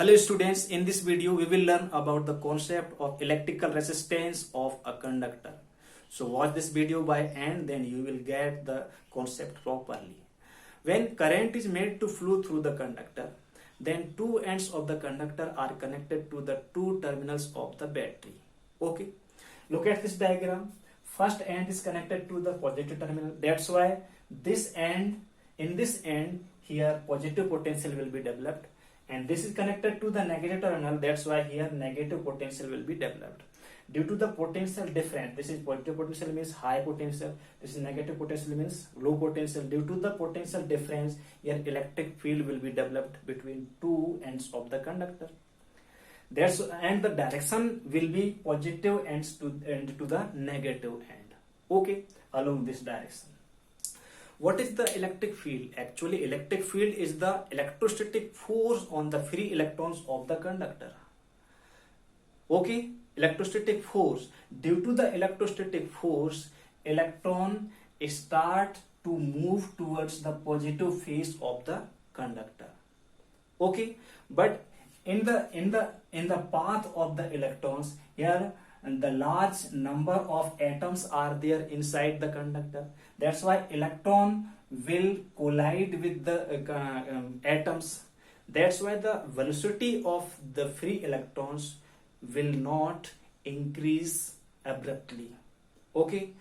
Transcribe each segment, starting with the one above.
Hello students, in this video we will learn about the concept of electrical resistance of a conductor. So watch this video by end, then you will get the concept properly. When current is made to flow through the conductor, then two ends of the conductor are connected to the two terminals of the battery. Okay, look at this diagram. First end is connected to the positive terminal. That's why this end, in this end here positive potential will be developed, and this is connected to the negative terminal. That's why here negative potential will be developed. Due to the potential difference, this is positive potential means high potential, this is negative potential means low potential. Due to the potential difference, here electric field will be developed between two ends of the conductor. And the direction will be positive ends to the negative end. Okay, along this direction. What is the electric field? Actually, electric field is the electrostatic force on the free electrons of the conductor. Okay, electrostatic force. Due to the electrostatic force, electron start to move towards the positive face of the conductor. Okay, but in the path of the electrons, here the large number of atoms are there inside the conductor. That's why electron will collide with the atoms. That's why the velocity of the free electrons will not increase abruptly. Okay,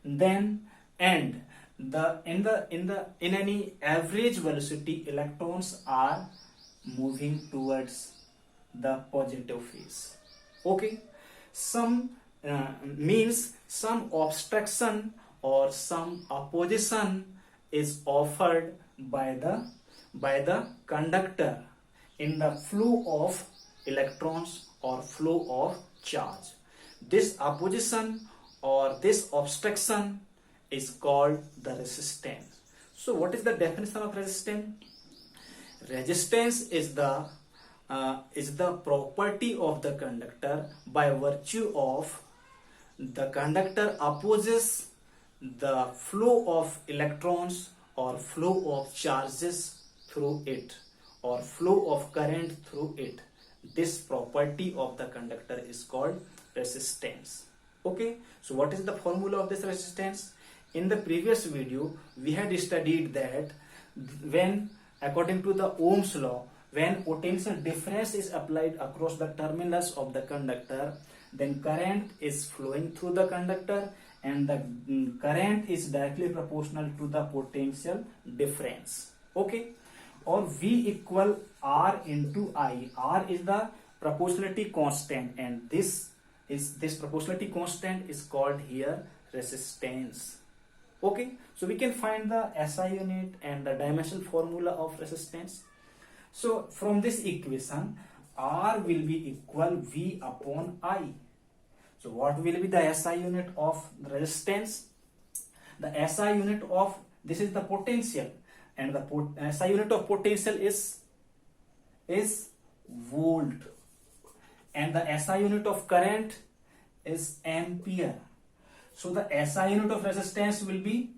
then and in any average velocity, electrons are moving towards the positive phase. Okay, some means some obstruction or some opposition is offered by the conductor in the flow of electrons or flow of charge. This opposition or this obstruction is called the resistance. So what is the definition of resistance? Resistance is the property of the conductor by virtue of the conductor opposes the flow of electrons or flow of charges through it or flow of current through it. This property of the conductor is called resistance. Okay, so what is the formula of this resistance? In the previous video we had studied that when, according to the Ohm's law, when potential difference is applied across the terminals of the conductor, then current is flowing through the conductor and the current is directly proportional to the potential difference. Okay, or V equal R into I. R is the proportionality constant, and this proportionality constant is called here resistance. Okay, so we can find the SI unit and the dimensional formula of resistance. So from this equation, R will be equal V upon I. So what will be the SI unit of resistance? The SI unit of this is the potential, and the SI unit of potential is volt, and the SI unit of current is ampere. So the SI unit of resistance will be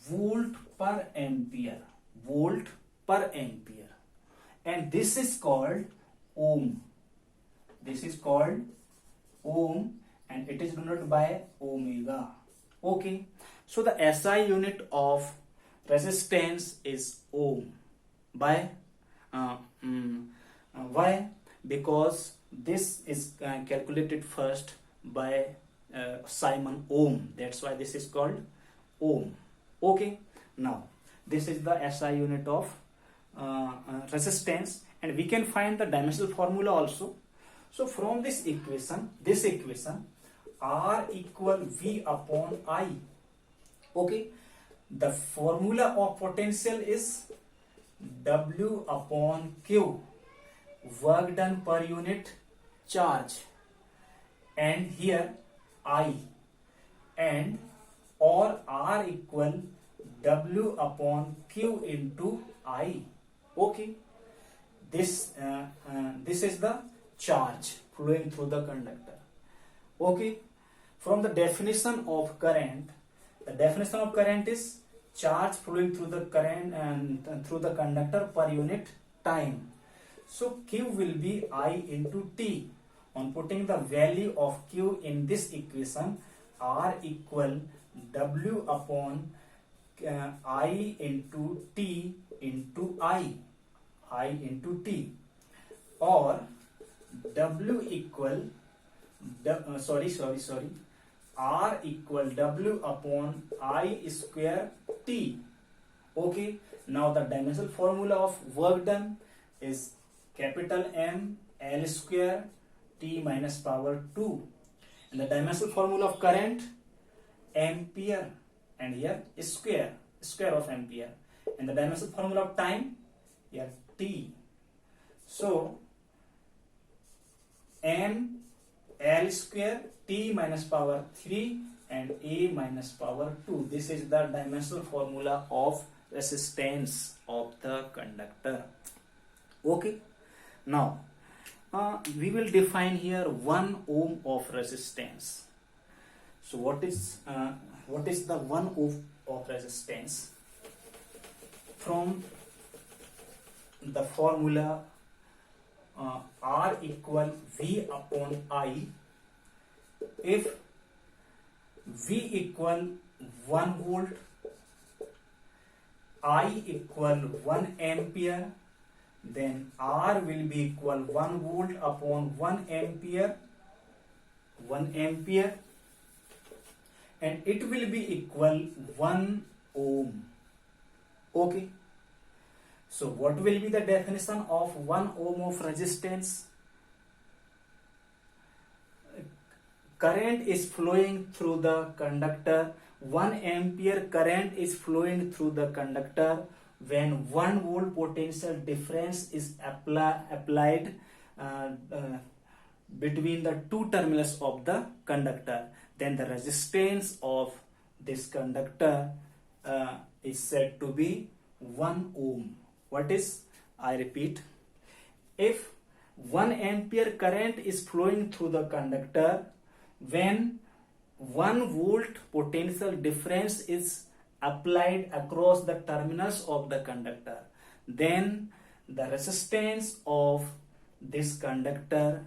volt per ampere. Volt per ampere. And this is called ohm. This is called ohm, and it is denoted by omega. Okay, so the SI unit of resistance is ohm. By why? Because this is calculated first by Simon Ohm. That's why this is called ohm. Okay, now this is the SI unit of resistance, and we can find the dimensional formula also. So from this equation R equal V upon I. Okay, the formula of potential is W upon Q, work done per unit charge, and here I, and or R equal W upon Q into I. Okay, this is the charge flowing through the conductor. Okay, from the definition of current, the definition of current is charge flowing through the current and through the conductor per unit time. So Q will be I into T. On putting the value of Q in this equation, R equal W upon I into T into I into T, or W equal R equal W upon I square T. Okay, now the dimensional formula of work done is capital M L square T minus power 2, and the dimensional formula of current ampere, and here is square of ampere, and the dimensional formula of time here T. So M L square T minus power 3 and A minus power 2. This is the dimensional formula of resistance of the conductor. Okay, now we will define here 1 ohm of resistance. So what is the 1 ohm of resistance? From the formula R equal V upon I, if V equal 1 volt, I equal 1 ampere, then R will be equal 1 volt upon 1 ampere, and it will be equal 1 ohm. Okay. So what will be the definition of 1 ohm of resistance? Current is flowing through the conductor. 1 ampere current is flowing through the conductor when 1 volt potential difference is applied between the two terminals of the conductor. Then the resistance of this conductor is said to be 1 ohm. What is? I repeat, if 1 ampere current is flowing through the conductor when 1 volt potential difference is applied across the terminals of the conductor, then the resistance of this conductor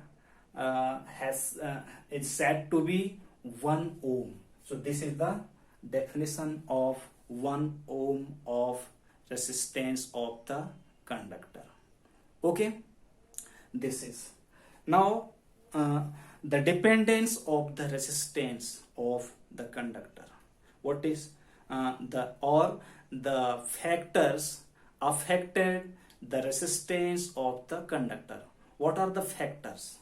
is said to be 1 ohm. So this is the definition of 1 ohm of resistance of the conductor. Okay, this is now the dependence of the resistance of the conductor. What is the factors affected the resistance of the conductor? What are the factors?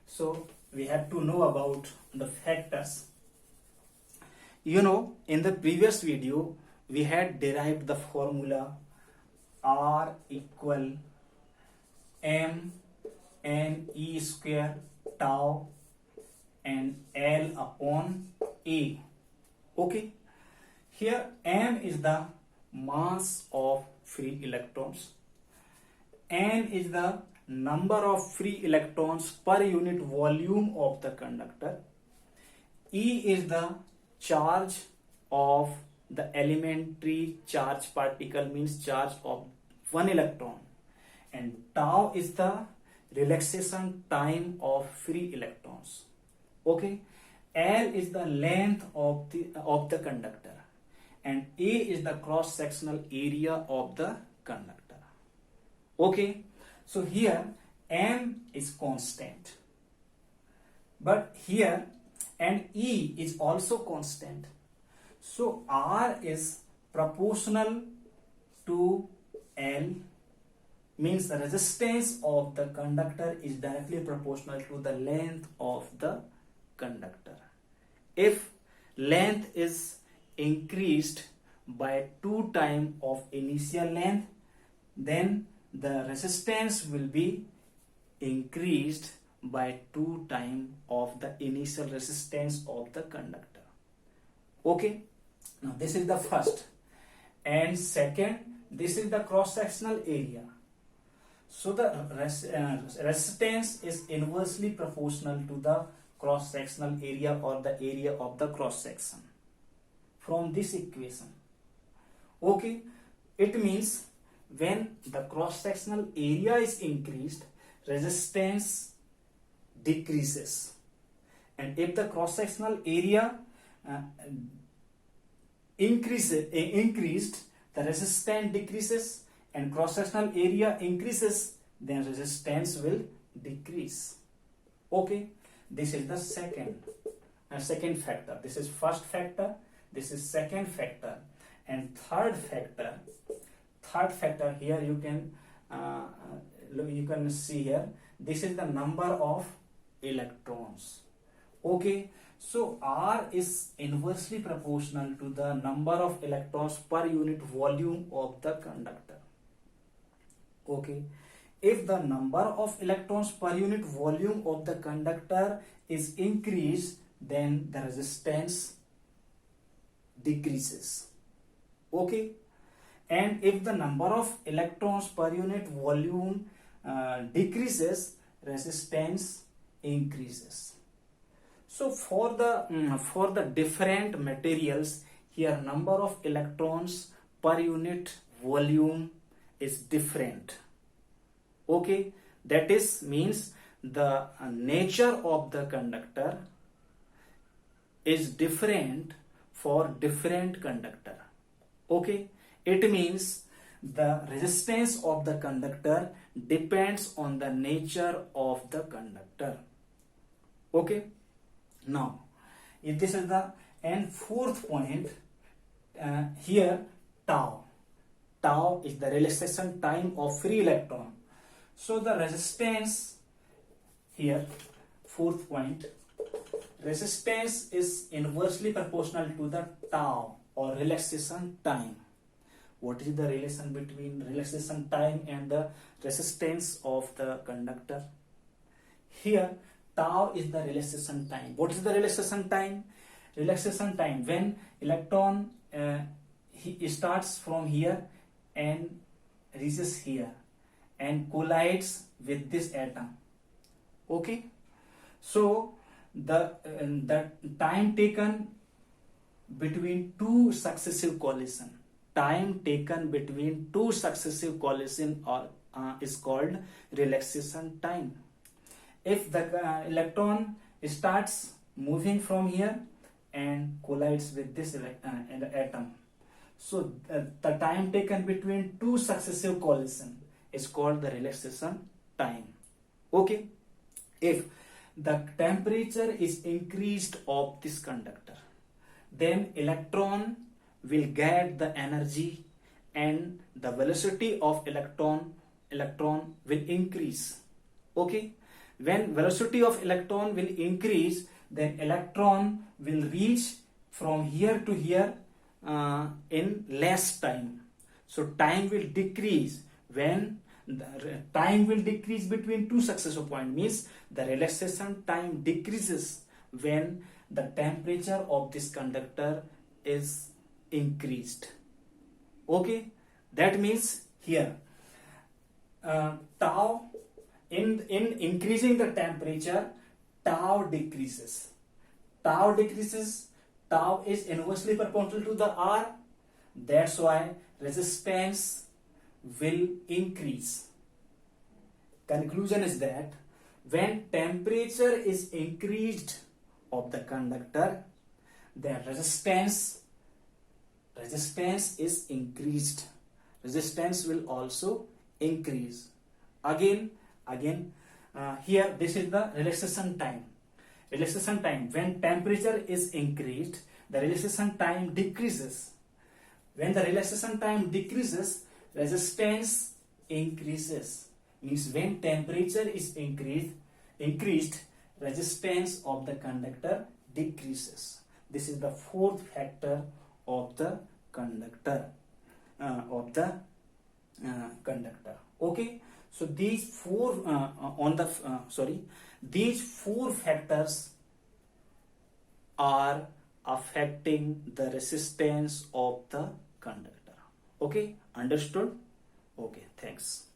So we have to know about the factors. You know, in the previous video we had derived the formula R equal M N E square tau and L upon A. Okay, here M is the mass of free electrons, N is the number of free electrons per unit volume of the conductor, E is the charge of the elementary charge particle, means charge of 1 electron, and tau is the relaxation time of free electrons. Okay, L is the length of the conductor, and A is the cross sectional area of the conductor. Okay, so here M is constant, but here and E is also constant. So R is proportional to L, means the resistance of the conductor is directly proportional to the length of the conductor. If length is increased by 2 times of initial length, then the resistance will be increased by 2 times of the initial resistance of the conductor. Okay, now this is the first, and second, this is the cross sectional area. So the resistance is inversely proportional to the cross sectional area or the area of the cross section from this equation. Okay, it means when the cross-sectional area is increased, resistance decreases. And if the cross-sectional area increased, the resistance decreases, and cross-sectional area increases, then resistance will decrease. Okay, this is the second factor. This is first factor, this is second factor, and third factor here you can see here, this is the number of electrons. Okay, so R is inversely proportional to the number of electrons per unit volume of the conductor. Okay, if the number of electrons per unit volume of the conductor is increased, then the resistance decreases. Okay, and if the number of electrons per unit volume decreases, resistance increases. So for the different materials, here number of electrons per unit volume is different. Okay, that is means the nature of the conductor is different for different conductor. Okay, it means the resistance of the conductor depends on the nature of the conductor. Okay, now if this is the and fourth point, here tau is the relaxation time of free electron. So the resistance here, fourth point, resistance is inversely proportional to the tau or relaxation time. What is the relation between relaxation time and the resistance of the conductor? Here tau is the relaxation time. What is the relaxation time? Relaxation time when electron he starts from here and reaches here and collides with this atom. Okay, so the time taken between two successive collision, is called relaxation time. If the electron starts moving from here and collides with this atom, so the time taken between two successive collision is called the relaxation time. Okay, if the temperature is increased of this conductor, then electron will get the energy and the velocity of electron will increase. Okay, when velocity of electron will increase, then electron will reach from here to here in less time. So time will decrease. When the time will decrease between two successive points, means the relaxation time decreases when the temperature of this conductor is increased. Okay, that means here tau in increasing the temperature, tau decreases. Tau is inversely proportional to the R. That's why resistance will increase. Conclusion is that when temperature is increased of the conductor, then resistance is increased. Resistance will also increase. Again, here this is the relaxation time. Relaxation time, when temperature is increased, the relaxation time decreases. When the relaxation time decreases, resistance increases. Means when temperature is increased, resistance of the conductor decreases. This is the fourth factor of the conductor. Okay, so these four factors are affecting the resistance of the conductor. Okay, understood? Okay, thanks.